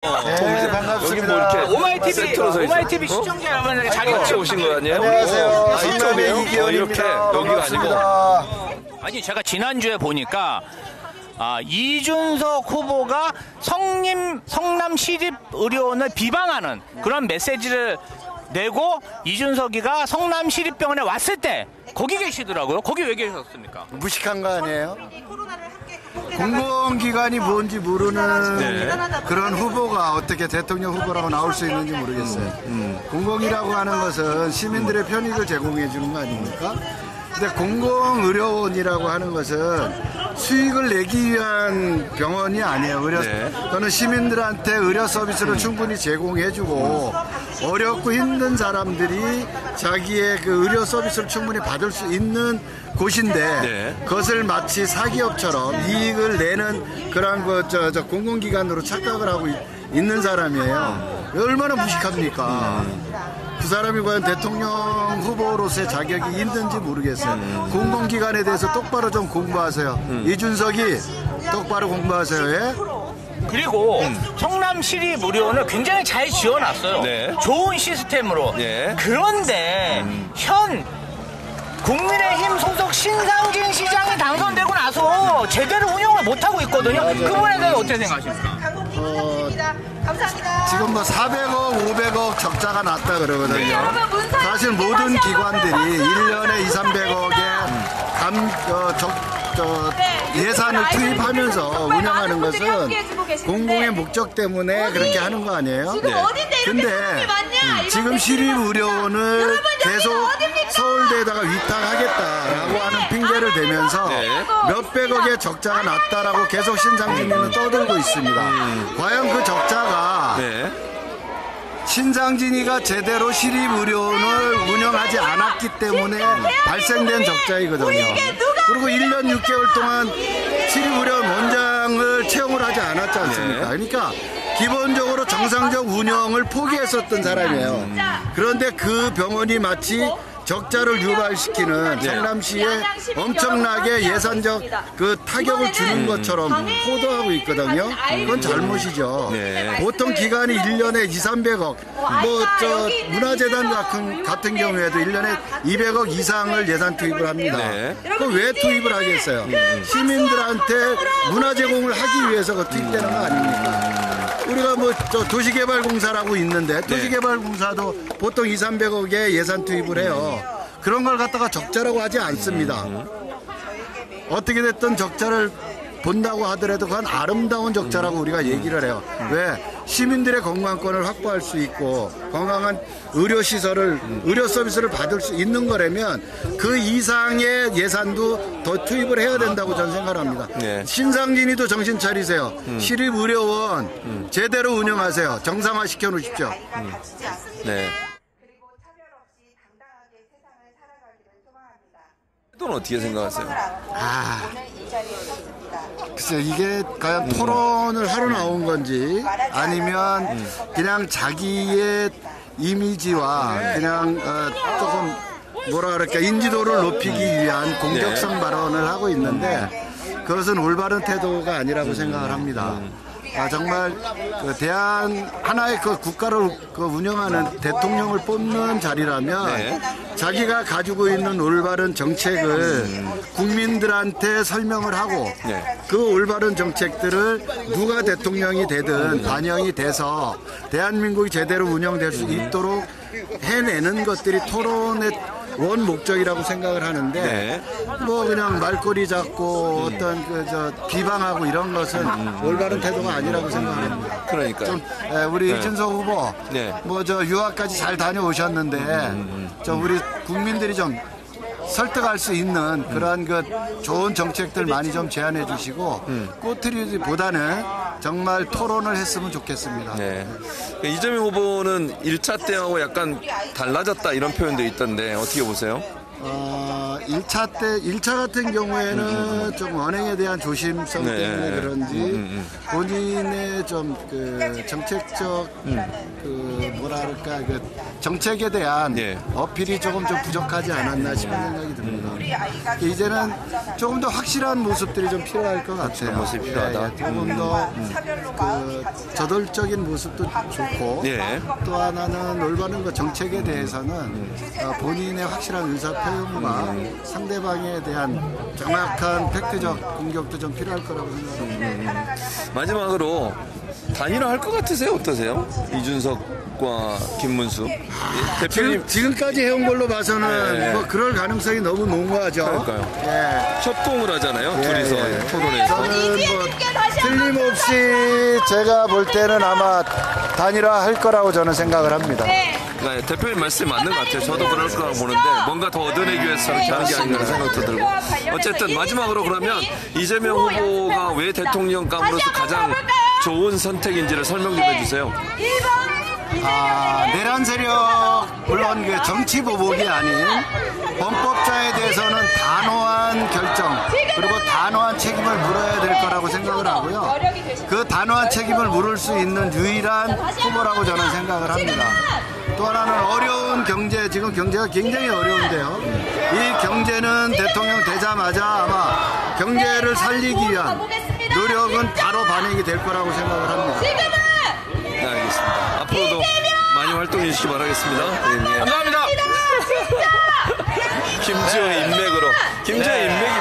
네, 반갑습니다. 여기 뭐 이렇게 오마이TV 시청자 여러분들 자기 같이 오신 거 아니에요? 안녕하세요. 이쪽이에요? 이기현입니다. 이렇게 여기가 아니고. 아니 제가 지난주에 보니까 이준석 후보가 성남시립의료원을 비방하는 그런 메시지를 내고 이준석이가 성남시립병원에 왔을 때 거기 계시더라고요. 거기 왜 계셨습니까? 무식한 거 아니에요? 공공기관이 뭔지 모르는 그런 후보가 어떻게 대통령 후보라고 나올 수 있는지 모르겠어요. 공공이라고 하는 것은 시민들의 편익을 제공해 주는 거 아닙니까? 근데 공공의료원이라고 하는 것은 수익을 내기 위한 병원이 아니에요. 또는 시민들한테 의료 서비스를 충분히 제공해주고 어렵고 힘든 사람들이 자기의 그 의료 서비스를 충분히 받을 수 있는 곳인데 그것을 마치 사기업처럼 이익을 내는 그런 공공기관으로 착각을 하고 있는 사람이에요. 얼마나 무식합니까? 그 사람이 과연 대통령 후보로서의 자격이 있는지 모르겠어요. 공공기관에 대해서 똑바로 좀 공부하세요. 이준석이 똑바로 공부하세요. 예? 그리고 성남시립의료원을 굉장히 잘 지어놨어요. 네. 좋은 시스템으로. 그런데 현 국민의힘 소속 신상진 시장이 당선되고 나서 제대로 운영을 못하고 있거든요. 그분에 대해 어떻게 생각하십니까? 감사합니다. 지금 뭐 400억, 500억 적자가 났다 그러거든요. 사실 모든 기관들이 1년에 2, 300억의 예산을 투입하면서 운영하는 것은 공공의 목적 때문에 그렇게 하는 거 아니에요? 근데 지금 시립의료원을 계속 서울대에다가 위탁하겠다라고 하는 핑계를 대면서 몇백억의 적자가 났다라고 계속 신상진이는 떠들고 있습니다. 과연 그 적자가 신상진이가 제대로 시립의료원을 운영하지 않았기 때문에 발생된 적자이거든요. 그리고 1년 6개월 동안 시립의료원 원장을 채용을 하지 않았지 않습니까? 그러니까 기본적으로 정상적 운영을 포기했었던 사람이에요. 그런데 그 병원이 마치 적자를 유발시키는 성남시에 엄청나게 예산적 그 타격을 주는 것처럼 호도하고 있거든요. 그건 잘못이죠. 보통 기관이 1년에 2, 300억, 문화재단 같은 경우에도 1년에 200억 이상을 예산 투입을 합니다. 그럼 왜 투입을 하겠어요? 시민들한테 문화 제공을 하기 위해서 그 투입되는 거 아닙니까? 우리가 도시개발공사라고 있는데 도시개발공사도 보통 2, 300억의 예산 투입을 해요. 그런 걸 갖다가 적자라고 하지 않습니다. 어떻게 됐든 적자를 본다고 하더라도 그건 아름다운 적자라고 우리가 얘기를 해요. 왜? 시민들의 건강권을 확보할 수 있고 건강한 의료시설을, 의료 서비스를 받을 수 있는 거라면 그 이상의 예산도 더 투입을 해야 된다고 저는 생각합니다. 신상진이도 정신 차리세요. 시립의료원 제대로 운영하세요. 정상화 시켜놓으십시오. 또 어떻게 생각하세요? 글쎄요, 이게 과연 토론을 하러 나온 건지 아니면 그냥 자기의 이미지와 그냥 조금 인지도를 높이기 위한 공격성 발언을 하고 있는데 그것은 올바른 태도가 아니라고 생각을 합니다. 정말 하나의 국가를 운영하는 대통령을 뽑는 자리라면 자기가 가지고 있는 올바른 정책을 국민들한테 설명을 하고 그 올바른 정책들을 누가 대통령이 되든 반영이 돼서 대한민국이 제대로 운영될 수 있도록 해내는 것들이 토론의 원 목적이라고 생각을 하는데 그냥 말꼬리 잡고 비방하고 이런 것은 올바른 태도가 아니라고 생각합니다. 그러니까요. 우리 이준석 후보 유학까지 잘 다녀오셨는데 우리 국민들이 좀 설득할 수 있는 그러한 좋은 정책들 많이 좀 제안해 주시고 꼬투리보다는 정말 토론을 했으면 좋겠습니다. 이재명 후보는 1차 때하고 약간 달라졌다 이런 표현도 있던데 어떻게 보세요? 1차 같은 경우에는 좀 언행에 대한 조심성 네. 때문에 그런지 본인의 좀 그 정책적 그 뭐랄까 그 정책에 대한 예. 어필이 조금 좀 부족하지 않았나 싶은 생각이 듭니다. 이제는 조금 더 확실한 모습들이 좀 필요할 것 같아요. 모습이 필요하다. 조금 더 그 저돌적인 모습도 좋고 예. 또 하나는 올바른 그 정책에 대해서는 본인의 확실한 의사 표현과 상대방에 대한 정확한 팩트적 공격도 좀 필요할 거라고 생각합니다. 마지막으로 단일화 할 것 같으세요? 어떠세요? 이준석과 김문수. 예, 대표님 지금까지 해온 걸로 봐서는 네. 뭐 그럴 가능성이 너무 농후하죠. 그러니까요. 예. 협동을 하잖아요. 예, 둘이서 예. 토론에서. 저는 뭐 틀림없이 제가 볼 때는 아마 단일화 할 거라고 저는 생각을 합니다. 네, 대표님 말씀이 맞는 것 같아요. 저도 그럴 거라고 보는데 뭔가 더 얻어내기 위해서 이렇게 하는 게 아닌가 생각도 들고. 어쨌든 마지막으로 그러면 이재명 후보가 왜 대통령감으로서 가장 좋은 선택인지를 설명 좀 해주세요. 내란 세력 물론 그 정치 보복이 아닌 범법자에 대해서는 단호한 결정 그리고 단호한 책임을 물어야 될 거라고 생각을 하고요. 그 단호한 책임을 물을 수 있는 유일한 후보라고 저는 생각을 합니다. 또 하나는 어려운 경제, 지금 경제가 굉장히 어려운데요. 이 경제는 대통령 되자마자 아마 경제를 살리기 위한 노력은 바로 반영이 될 거라고 생각을 합니다. 네, 알겠습니다. 앞으로도 많이 활동해 주시기 바라겠습니다. 예. 감사합니다. 김지호의 인맥으로. 김지호의 인맥이